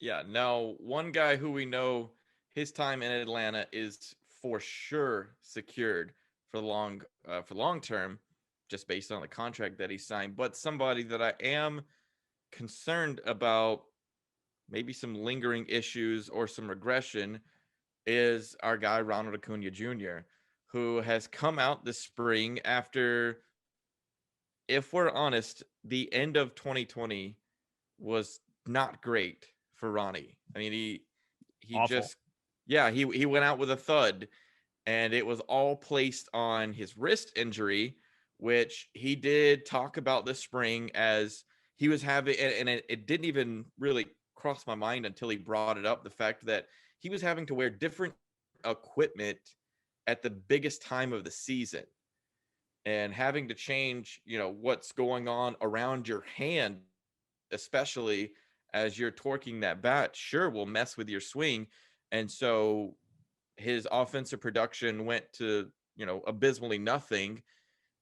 Yeah. Now, one guy who we know his time in Atlanta is for sure secured for long term, just based on the contract that he signed. But somebody that I am concerned about maybe some lingering issues or some regression is our guy Ronald Acuna Jr., who has come out this spring after, if we're honest, the end of 2020 was not great for Ronnie. I mean, he Awful. just yeah, he went out with a thud, and it was all placed on his wrist injury, which he did talk about this spring as he was having, and it didn't even really cross my mind until he brought it up, the fact that he was having to wear different equipment at the biggest time of the season and having to change, what's going on around your hand, especially as you're torquing that bat, sure, will mess with your swing. And so his offensive production went to, abysmally nothing.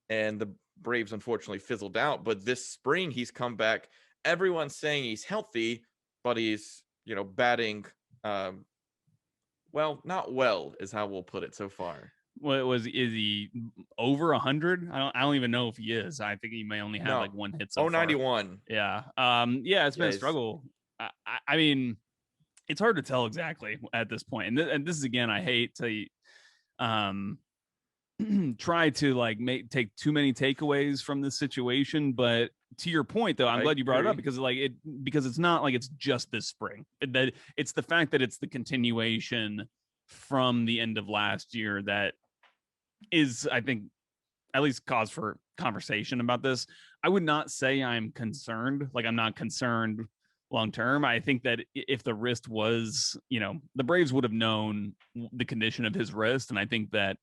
And the Braves unfortunately fizzled out. But this spring, he's come back. Everyone's saying he's healthy, but he's, batting, well, not well, is how we'll put it so far. Is he over 100? I don't even know if he is. I think he may only have No, like one hit so oh far. 91. Yeah. Yeah, it's been Yeah, a struggle. I mean, it's hard to tell exactly at this point. And this is again, I hate to um try to like take too many takeaways from this situation, but to your point though, I'm I glad you brought it up agree. because it's not like it's just this spring. That it's the fact that it's the continuation from the end of last year that is, I think, at least cause for conversation about this. I would not say I'm concerned. Like, I'm not concerned long term. I think that if the wrist was, the Braves would have known the condition of his wrist. And I think that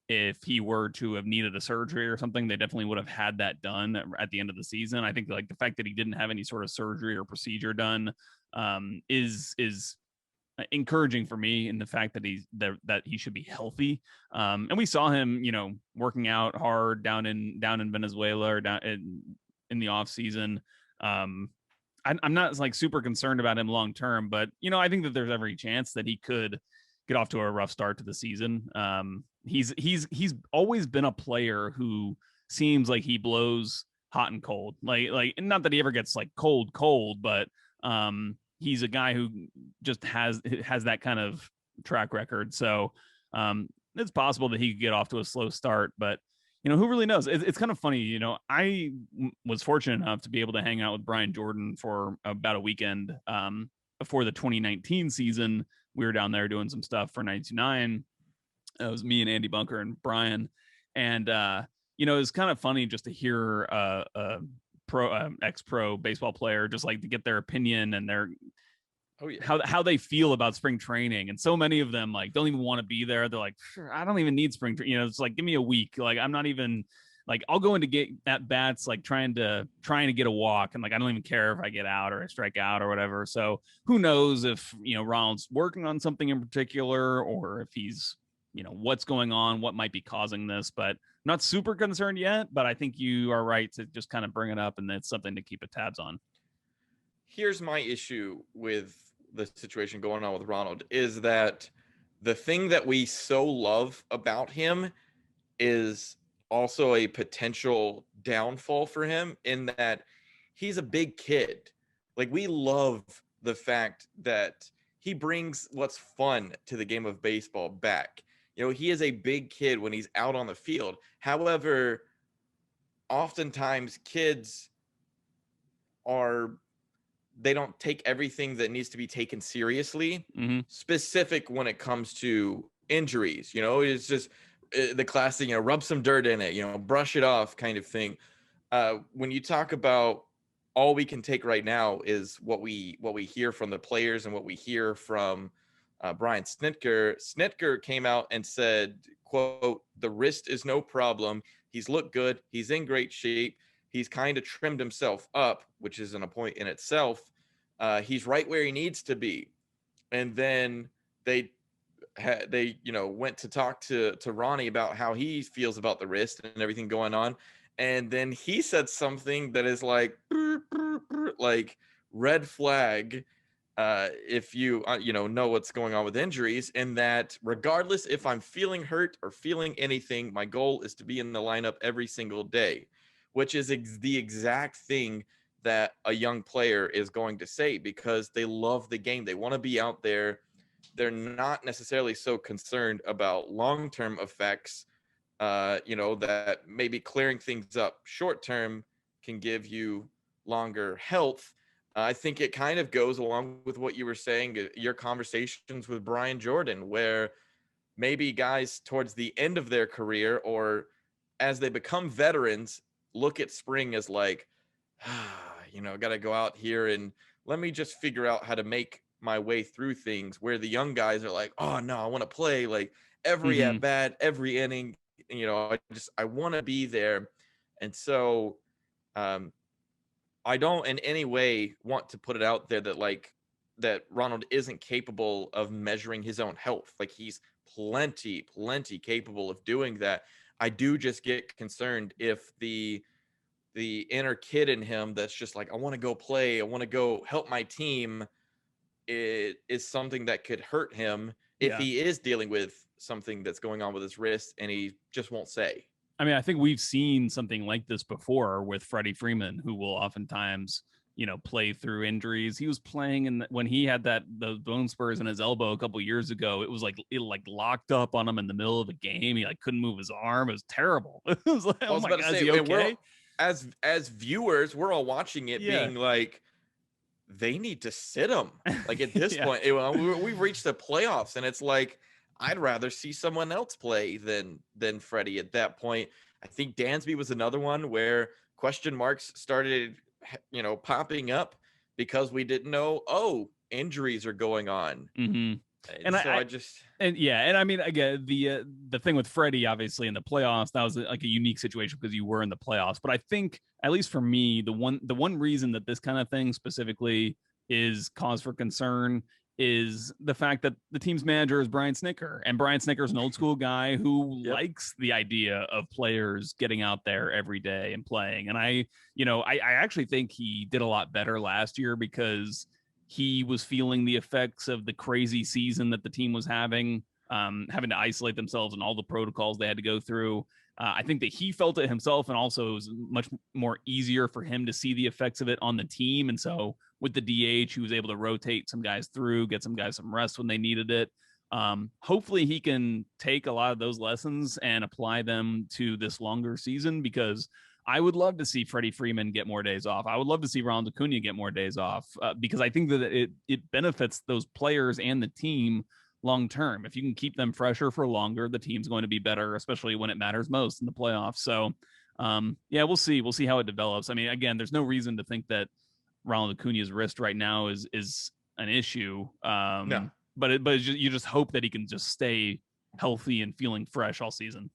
if he were to have needed a surgery or something, they definitely would have had that done at the end of the season. I think like the fact that he didn't have any sort of surgery or procedure done is encouraging for me in the fact that that he should be healthy. And we saw him, working out hard down in Venezuela or down in the off season. I'm not like super concerned about him long term, but I think that there's every chance that he could get off to a rough start to the season. He's always been a player who seems like he blows hot and cold. Like not that he ever gets like cold, but he's a guy who just has that kind of track record. So it's possible that he could get off to a slow start, but who really knows? It's kind of funny. I was fortunate enough to be able to hang out with Brian Jordan for about a weekend before the 2019 season. We were down there doing some stuff for 99. It was me and Andy Bunker and Brian, and it was kind of funny just to hear pro ex-pro baseball player just like to get their opinion and their Oh yeah. how they feel about spring training. And so many of them like don't even want to be there. They're like, sure, I don't even need spring training. It's like, give me a week. Like, I'm not even like, I'll go into get at bats, like trying to get a walk. And like, I don't even care if I get out or I strike out or whatever. So who knows if, Ronald's working on something in particular, or if he's, what's going on, what might be causing this, but I'm not super concerned yet, but I think you are right to just kind of bring it up, and it's something to keep a tabs on. Here's my issue with the situation going on with Ronald is that the thing that we so love about him is also a potential downfall for him, in that he's a big kid. Like, we love the fact that he brings what's fun to the game of baseball back. He is a big kid when he's out on the field. However, oftentimes kids are they don't take everything that needs to be taken seriously, Mm-hmm. specific when it comes to injuries. It's just the classic, rub some dirt in it, brush it off kind of thing. When you talk about all we can take right now is what we hear from the players and what we hear from Brian Snitker. Snitker came out and said, quote, "The wrist is no problem. He's looked good. He's in great shape. He's kind of trimmed himself up," which isn't a point in itself. He's right where he needs to be. And then they went to talk to Ronnie about how he feels about the wrist and everything going on. And then he said something that is like red flag. if you know what's going on with injuries, and that regardless if I'm feeling hurt or feeling anything, my goal is to be in the lineup every single day, which is the exact thing that a young player is going to say, because they love the game. They want to be out there. They're not necessarily so concerned about long-term effects, that maybe clearing things up short term can give you longer health. I think it kind of goes along with what you were saying, your conversations with Brian Jordan, where maybe guys towards the end of their career or as they become veterans look at spring as like, got to go out here and let me just figure out how to make my way through things, where the young guys are like, oh no, I want to play like every Mm-hmm. at bat, every inning. I want to be there. And so I don't in any way want to put it out there that Ronald isn't capable of measuring his own health. Like, he's plenty capable of doing that. I do just get concerned if the inner kid in him that's just like, I want to go play, I want to go help my team, it is something that could hurt him if Yeah. he is dealing with something that's going on with his wrist and he just won't say. I mean, I think we've seen something like this before with Freddie Freeman, who will oftentimes, play through injuries. He was playing when he had those bone spurs in his elbow a couple years ago. It was like it locked up on him in the middle of a game. He couldn't move his arm. It was terrible. It was like, I oh was my about God, to say, is he okay? as viewers, we're all watching it Yeah. being like, they need to sit him. Like, at this Yeah. point, we've reached the playoffs, and it's like, I'd rather see someone else play than Freddie at that point. I think Dansby was another one where question marks started, popping up because we didn't know, injuries are going on. Mm-hmm. And And so I I mean, again, the thing with Freddie, obviously in the playoffs, that was like a unique situation because you were in the playoffs. But I think, at least for me, the one reason that this kind of thing specifically is cause for concern is the fact that the team's manager is Brian Snicker, and Brian Snicker is an old school guy who Yep. likes the idea of players getting out there every day and playing. And I actually think he did a lot better last year because he was feeling the effects of the crazy season that the team was having to isolate themselves and all the protocols they had to go through. I think that he felt it himself, and also it was much more easier for him to see the effects of it on the team. And so with the DH, he was able to rotate some guys through, get some guys some rest when they needed it. Hopefully he can take a lot of those lessons and apply them to this longer season, because I would love to see Freddie Freeman get more days off. I would love to see Ronald Acuna get more days off because I think that it benefits those players and the team long term. If you can keep them fresher for longer, the team's going to be better, especially when it matters most in the playoffs. So, we'll see. We'll see how it develops. I mean, again, there's no reason to think that Ronald Acuna's wrist right now is an issue. No. But you just hope that he can just stay healthy and feeling fresh all season.